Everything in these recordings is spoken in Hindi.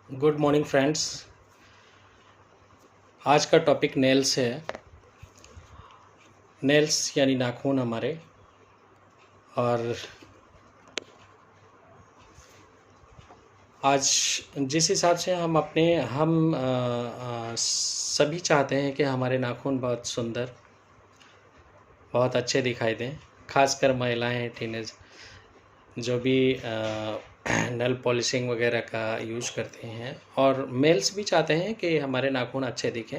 Good morning friends. आज का टॉपिक नेल्स है। नेल्स यानी नाखून हमारे। और आज जिस हिसाब से हम सभी चाहते हैं कि हमारे नाखून बहुत सुंदर, बहुत अच्छे दिखाई दें। खासकर महिलाएं, टीनेज जो भी नेल पॉलिशिंग वगैरह का यूज करते हैं, और मेल्स भी चाहते हैं कि हमारे नाखून अच्छे दिखें।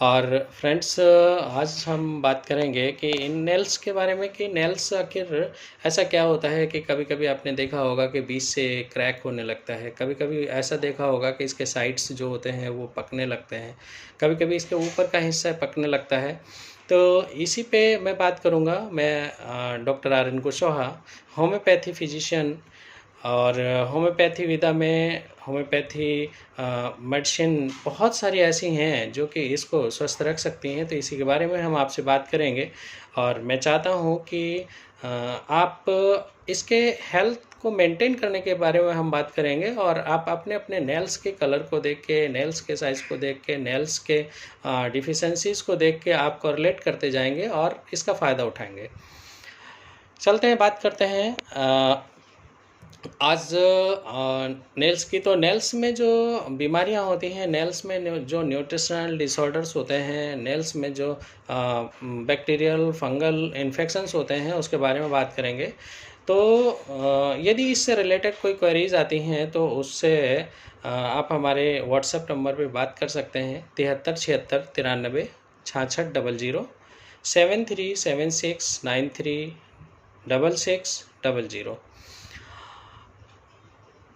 और फ्रेंड्स, आज हम बात करेंगे कि इन नेल्स के बारे में कि नेल्स आखिर ऐसा क्या होता है कि कभी कभी आपने देखा होगा कि बीच से क्रैक होने लगता है, कभी कभी ऐसा देखा होगा कि इसके साइड्स जो होते हैं वो पकने लगते हैं, कभी कभी इसके ऊपर का हिस्सा पकने लगता है। तो इसी पे मैं बात करूँगा। मैं doctor R N Kushwaha, homeopathy physician. और होम्योपैथी विधा में होम्योपैथी मेडिसिन बहुत सारी ऐसी हैं जो कि इसको स्वस्थ रख सकती हैं। तो इसी के बारे में हम आपसे बात करेंगे। और मैं चाहता हूँ कि आप इसके हेल्थ को मेंटेन करने के बारे में हम बात करेंगे, और आप अपने अपने नेल्स के कलर को देख के, नेल्स के साइज़ को देख के, नेल्स के डिफिशेंसीज़ को देख के आप कोरिलेट करते जाएंगे और इसका फ़ायदा उठाएंगे। चलते हैं, बात करते हैं आज नेल्स की। तो नेल्स में जो बीमारियां होती हैं, नेल्स में जो न्यूट्रिशनल डिसऑर्डर्स होते हैं, नेल्स में जो बैक्टीरियल फंगल इन्फेक्शंस होते हैं, उसके बारे में बात करेंगे। तो यदि इससे रिलेटेड कोई क्वेरीज आती हैं तो उससे आप हमारे व्हाट्सएप नंबर पे बात कर सकते हैं, 73 76 93 66 00 7376936600।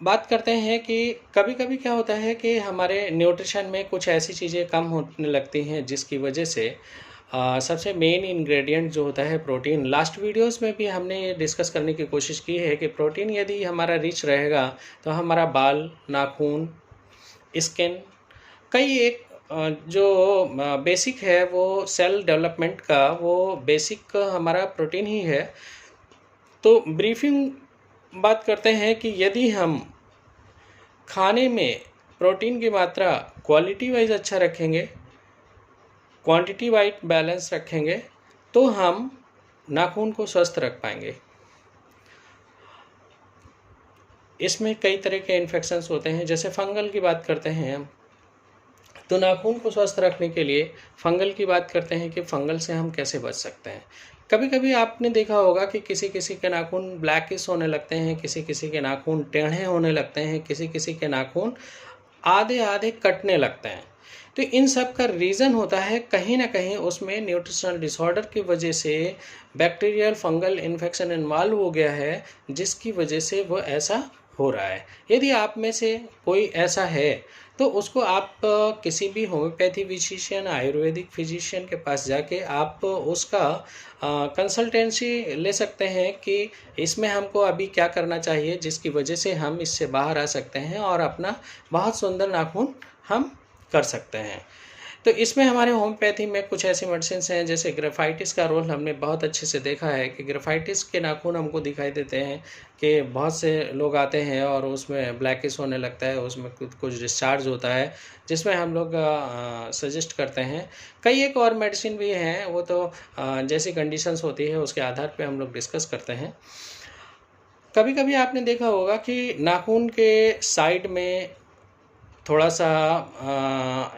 बात करते हैं कि कभी कभी क्या होता है कि हमारे न्यूट्रिशन में कुछ ऐसी चीज़ें कम होने लगती हैं जिसकी वजह से सबसे मेन इंग्रेडिएंट जो होता है प्रोटीन। लास्ट वीडियोस में भी हमने ये डिस्कस करने की कोशिश की है कि प्रोटीन यदि हमारा रिच रहेगा तो हमारा बाल, नाखून, स्किन, कई एक जो बेसिक है वो सेल डेवलपमेंट का, वो बेसिक हमारा प्रोटीन ही है। तो ब्रीफिंग बात करते हैं कि यदि हम खाने में प्रोटीन की मात्रा क्वालिटी वाइज अच्छा रखेंगे, क्वांटिटी वाइज बैलेंस रखेंगे, तो हम नाखून को स्वस्थ रख पाएंगे। इसमें कई तरह के इन्फेक्शंस होते हैं। जैसे फंगल की बात करते हैं हम, तो नाखून को स्वस्थ रखने के लिए फंगल की बात करते हैं कि फंगल से हम कैसे बच सकते हैं। कभी कभी आपने देखा होगा कि किसी किसी के नाखून ब्लैकिश होने लगते हैं, किसी किसी के नाखून टेढ़े होने लगते हैं, किसी किसी के नाखून आधे आधे कटने लगते हैं। तो इन सब का रीज़न होता है कहीं ना कहीं उसमें न्यूट्रिशनल डिसऑर्डर की वजह से बैक्टीरियल फंगल इन्फेक्शन इन्वॉल्व हो गया है, जिसकी वजह से वो ऐसा हो रहा है। यदि आप में से कोई ऐसा है तो उसको आप किसी भी होम्योपैथी फिजिशियन, आयुर्वेदिक फिजिशियन के पास जाके आप उसका कंसल्टेंसी ले सकते हैं कि इसमें हमको अभी क्या करना चाहिए जिसकी वजह से हम इससे बाहर आ सकते हैं और अपना बहुत सुंदर नाखून हम कर सकते हैं। तो इसमें हमारे होम्योपैथी में कुछ ऐसी मेडिसिन हैं, जैसे ग्रेफाइटिस का रोल हमने बहुत अच्छे से देखा है कि ग्रेफाइटिस के नाखून हमको दिखाई देते हैं कि बहुत से लोग आते हैं और उसमें ब्लैकिश होने लगता है, उसमें कुछ कुछ डिस्चार्ज होता है, जिसमें हम लोग सजेस्ट करते हैं। कई एक और मेडिसिन भी हैं, वो तो जैसी कंडीशंस होती है उसके आधार पे हम लोग डिस्कस करते हैं। कभी कभी आपने देखा होगा कि नाखून के साइड में थोड़ा सा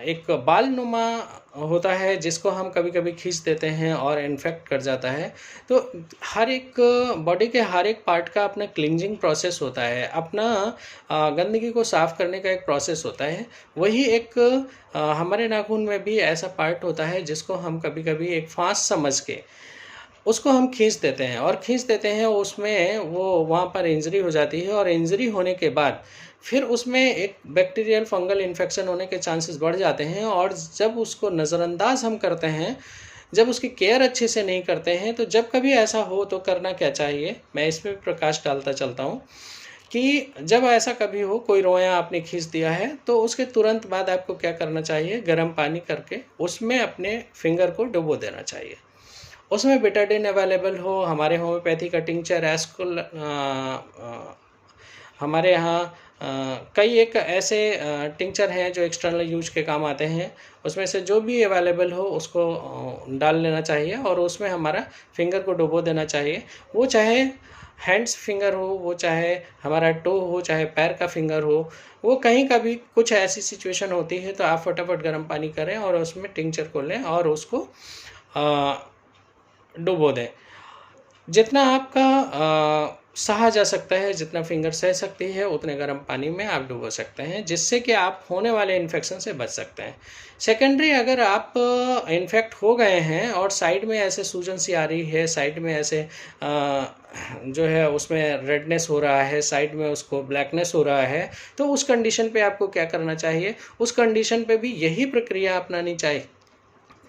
एक बाल नुमा होता है, जिसको हम कभी कभी खींच देते हैं और इन्फेक्ट कर जाता है। तो हर एक बॉडी के हर एक पार्ट का अपना क्लींजिंग प्रोसेस होता है, अपना गंदगी को साफ़ करने का एक प्रोसेस होता है। वही एक हमारे नाखून में भी ऐसा पार्ट होता है जिसको हम कभी कभी एक फांस समझ के उसको हम खींच देते हैं, और खींच देते हैं उसमें वो वहाँ पर इंजरी हो जाती है, और इंजरी होने के बाद फिर उसमें एक बैक्टीरियल फंगल इन्फेक्शन होने के चांसेस बढ़ जाते हैं। और जब उसको नज़रअंदाज हम करते हैं, जब उसकी केयर अच्छे से नहीं करते हैं, तो जब कभी ऐसा हो तो करना क्या चाहिए, मैं इस पर प्रकाश डालता चलता हूँ कि जब ऐसा कभी हो, कोई रोया आपने खींच दिया है, तो उसके तुरंत बाद आपको क्या करना चाहिए, गर्म पानी करके उसमें अपने फिंगर को डुबो देना चाहिए। उसमें बेटाडीन अवेलेबल हो, हमारे होम्योपैथी का टिंचर एस्कुल हमारे यहाँ कई एक ऐसे टिंचर हैं जो एक्सटर्नल यूज के काम आते हैं, उसमें से जो भी अवेलेबल हो उसको डाल लेना चाहिए और उसमें हमारा फिंगर को डुबो देना चाहिए। वो चाहे हैंड्स फिंगर हो, वो चाहे हमारा टो हो, चाहे पैर का फिंगर हो, वो कहीं का भी कुछ ऐसी सिचुएशन होती है तो आप फटाफट गर्म पानी करें और उसमें टिंचर को लें और उसको डुबो दें। जितना आपका सहा जा सकता है, जितना फिंगर सह सकती है, उतने गर्म पानी में आप डुबो सकते हैं, जिससे कि आप होने वाले इन्फेक्शन से बच सकते हैं। सेकेंडरी, अगर आप इन्फेक्ट हो गए हैं और साइड में ऐसे सूजन सी आ रही है, साइड में ऐसे जो है उसमें रेडनेस हो रहा है, साइड में उसको ब्लैकनेस हो रहा है, तो उस कंडीशन पे आपको क्या करना चाहिए? उस कंडीशन पे भी यही प्रक्रिया अपनानी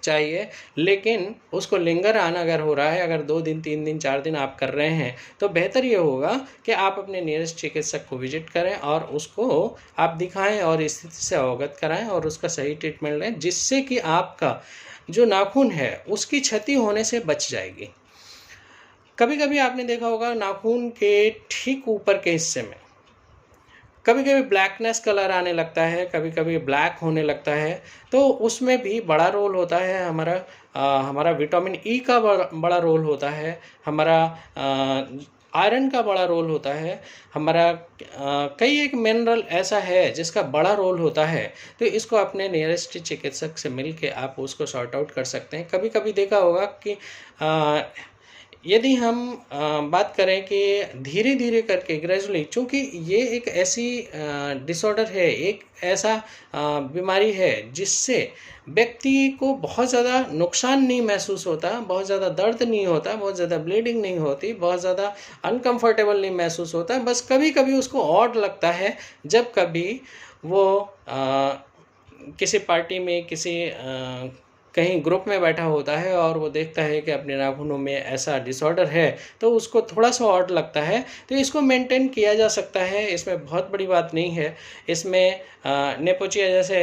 चाहिए, लेकिन उसको लिंगर आन अगर हो रहा है, अगर 2 दिन 3 दिन 4 दिन आप कर रहे हैं, तो बेहतर ये होगा कि आप अपने नियरेस्ट चिकित्सक को विजिट करें और उसको आप दिखाएं और स्थिति से अवगत कराएं और उसका सही ट्रीटमेंट लें, जिससे कि आपका जो नाखून है उसकी क्षति होने से बच जाएगी। कभी कभी आपने देखा होगा नाखून के ठीक ऊपर के हिस्से में कभी कभी ब्लैकनेस कलर आने लगता है, कभी कभी ब्लैक होने लगता है, तो उसमें भी बड़ा रोल होता है हमारा विटामिन ई का बड़ा रोल होता है, हमारा आयरन का बड़ा रोल होता है, हमारा कई एक मिनरल ऐसा है जिसका बड़ा रोल होता है। तो इसको अपने नियरेस्ट चिकित्सक से मिल के आप उसको सॉर्ट आउट कर सकते हैं। कभी कभी देखा होगा कि यदि हम बात करें कि धीरे धीरे करके ग्रेजुअली, चूँकि ये एक ऐसी डिसऑर्डर है, एक ऐसा बीमारी है जिससे व्यक्ति को बहुत ज़्यादा नुकसान नहीं महसूस होता, बहुत ज़्यादा दर्द नहीं होता, बहुत ज़्यादा ब्लीडिंग नहीं होती, बहुत ज़्यादा अनकंफर्टेबल नहीं महसूस होता। बस कभी कभी उसको ऑड लगता है जब कभी वो किसी पार्टी में, किसी कहीं ग्रुप में बैठा होता है और वो देखता है कि अपने नाखूनों में ऐसा डिसऑर्डर है, तो उसको थोड़ा सा ऑड लगता है। तो इसको मेंटेन किया जा सकता है, इसमें बहुत बड़ी बात नहीं है। इसमें नेपोचिया जैसे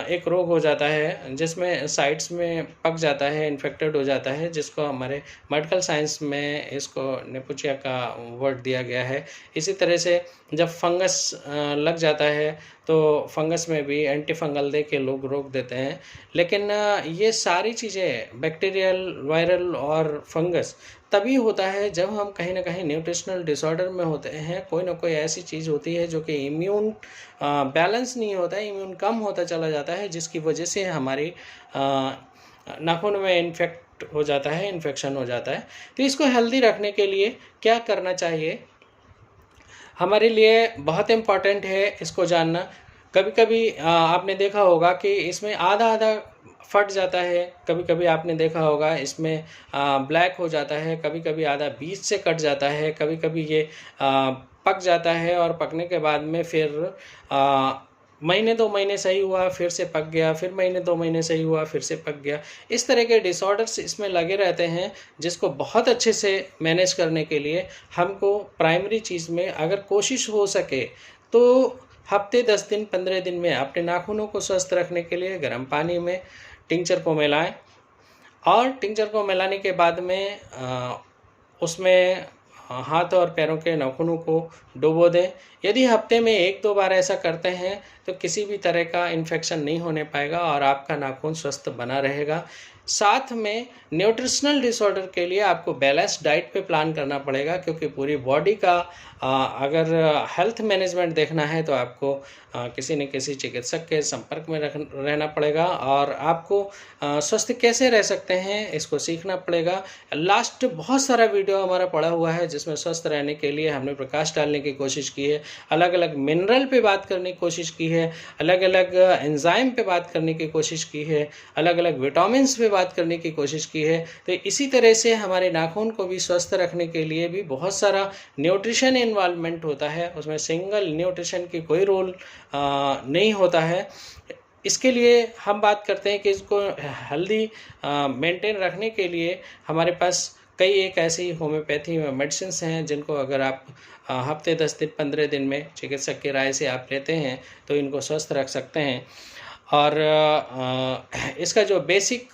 एक रोग हो जाता है जिसमें साइड्स में पक जाता है, इन्फेक्टेड हो जाता है, जिसको हमारे मेडिकल साइंस में इसको नेपोचिया का वर्ड दिया गया है। इसी तरह से जब फंगस लग जाता है तो फंगस में भी एंटी फंगल दे के लोग रोक देते हैं। लेकिन ये सारी चीज़ें बैक्टीरियल, वायरल और फंगस तभी होता है जब हम कहीं ना कहीं न्यूट्रिशनल डिसऑर्डर में होते हैं। कोई ना कोई ऐसी चीज़ होती है जो कि इम्यून बैलेंस नहीं होता है, इम्यून कम होता चला जाता है, जिसकी वजह से हमारी नाखून में इन्फेक्ट हो जाता है, इन्फेक्शन हो जाता है। तो इसको हेल्दी रखने के लिए क्या करना चाहिए, हमारे लिए बहुत इम्पॉर्टेंट है इसको जानना। कभी कभी आपने देखा होगा कि इसमें आधा आधा फट जाता है, कभी कभी आपने देखा होगा इसमें ब्लैक हो जाता है, कभी कभी आधा बीच से कट जाता है, कभी कभी ये पक जाता है और पकने के बाद में फिर महीने 2 महीने सही हुआ, फिर से पक गया, फिर महीने 2 महीने सही हुआ, फिर से पक गया। इस तरह के डिसऑर्डर्स इसमें लगे रहते हैं, जिसको बहुत अच्छे से मैनेज करने के लिए हमको प्राइमरी चीज़ में अगर कोशिश हो सके तो हफ्ते 10 दिन 15 दिन में अपने नाखूनों को स्वस्थ रखने के लिए गर्म पानी में टिंचर को मिलाएं और टिंचर को मिलाने के बाद में उसमें हाथ और पैरों के नाखूनों को डुबो दें। यदि हफ्ते में 1-2 बार ऐसा करते हैं तो किसी भी तरह का इन्फेक्शन नहीं होने पाएगा और आपका नाखून स्वस्थ बना रहेगा। साथ में न्यूट्रिशनल डिसऑर्डर के लिए आपको बैलेंस डाइट पे प्लान करना पड़ेगा, क्योंकि पूरी बॉडी का अगर हेल्थ मैनेजमेंट देखना है तो आपको किसी न किसी चिकित्सक के संपर्क में रहना पड़ेगा और आपको स्वस्थ कैसे रह सकते हैं इसको सीखना पड़ेगा। लास्ट बहुत सारा वीडियो हमारा पड़ा हुआ है जिसमें स्वस्थ रहने के लिए हमने प्रकाश डालने की कोशिश की है, अलग अलग मिनरल पे बात करने की कोशिश की है, अलग अलग एंजाइम पे बात करने की कोशिश की है, अलग अलग विटामिन्स पे बात करने की कोशिश की है। तो इसी तरह से हमारे नाखून को भी स्वस्थ रखने के लिए भी बहुत सारा न्यूट्रिशन इन्वॉल्वमेंट होता है, उसमें सिंगल न्यूट्रिशन की कोई रोल नहीं होता है। इसके लिए हम बात करते हैं कि इसको हेल्दी मेंटेन रखने के लिए हमारे पास कई एक ऐसी होम्योपैथी में मेडिसिन्स हैं जिनको अगर आप हफ्ते 10 दिन 15 दिन में चिकित्सक की राय से आप लेते हैं तो इनको स्वस्थ रख सकते हैं। और इसका जो बेसिक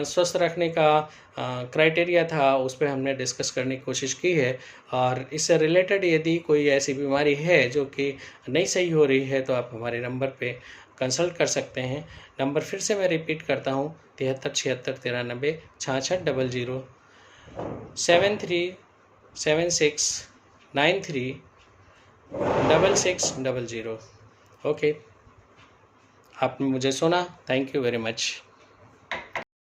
स्वस्थ रखने का क्राइटेरिया था उस पर हमने डिस्कस करने की कोशिश की है। और इससे रिलेटेड यदि कोई ऐसी बीमारी है जो कि नहीं सही हो रही है तो आप हमारे नंबर पे कंसल्ट कर सकते हैं। नंबर फिर से मैं रिपीट करता हूँ, 73 76 93 66 00 7376936600। ओके, आपने मुझे सुना, थैंक यू वेरी मच।